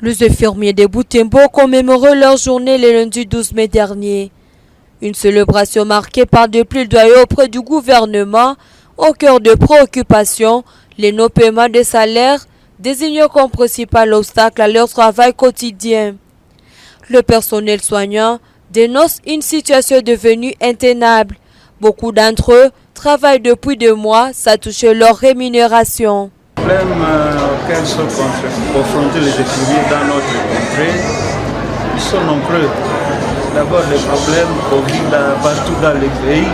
Les infirmiers de Butembo ont commémoré leur journée le lundi 12 mai dernier. Une célébration marquée par des plaidoyers auprès du gouvernement, au cœur de préoccupations, les non-paiements des salaires, désignés comme principal obstacle à leur travail quotidien. Le personnel soignant dénonce une situation devenue intenable. Beaucoup d'entre eux travaillent depuis 2 mois sans toucher leur rémunération. Les problèmes auxquels sont confrontés les infirmiers dans notre contrée, ils sont nombreux. D'abord les problèmes Covid partout dans le pays,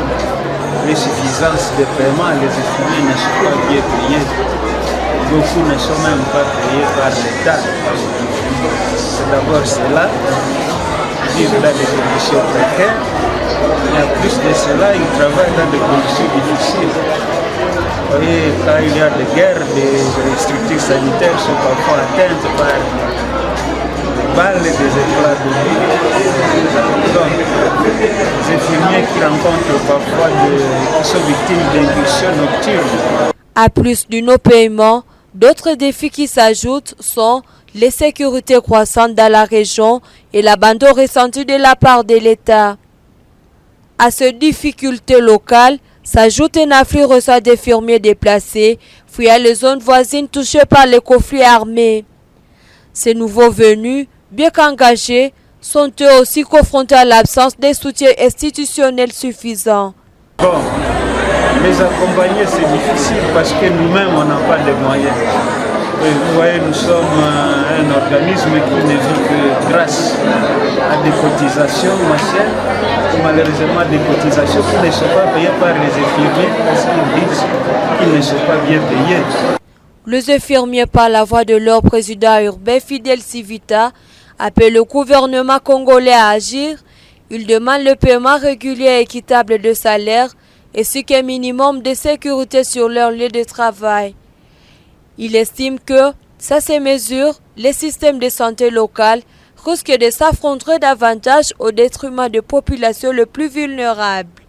l'insuffisance de paiement, les infirmiers ne sont pas bien payés. Beaucoup ne sont même pas payés par l'État. C'est d'abord cela, vivre dans des conditions précaires. Et en plus de cela, ils travaillent dans des conditions difficiles. Vous voyez, quand il y a des guerres, des structures sanitaires sont parfois atteintes par des balles, des éclats de vie. Donc, les infirmiers qui rencontrent parfois qui sont victimes d'incursions nocturnes. À plus du non-paiement, d'autres défis qui s'ajoutent sont l'insécurité croissante dans la région et l'abandon ressenti de la part de l'État. À ces difficultés locales s'ajoute un afflux récent d'infirmiers déplacés, fuyant les zones voisines touchées par les conflits armés. Ces nouveaux venus, bien qu'engagés, sont eux aussi confrontés à l'absence de soutien institutionnel suffisant. Bon, les accompagner c'est difficile parce que nous-mêmes on n'a pas de moyens. Et vous voyez, nous sommes un organisme qui ne vit que grâce à des cotisations mensuelles, malheureusement des cotisations qui ne sont pas payées par les infirmiers parce qu'ils disent qu'ils ne sont pas bien payés. Les infirmiers, par la voix de leur président urbain Fidel Civita, appellent le gouvernement congolais à agir. Ils demandent le paiement régulier et équitable de salaire ainsi qu'un minimum de sécurité sur leur lieu de travail. Il estime que, sans ces mesures, les systèmes de santé local risquent de s'affronter davantage au détriment des populations les plus vulnérables.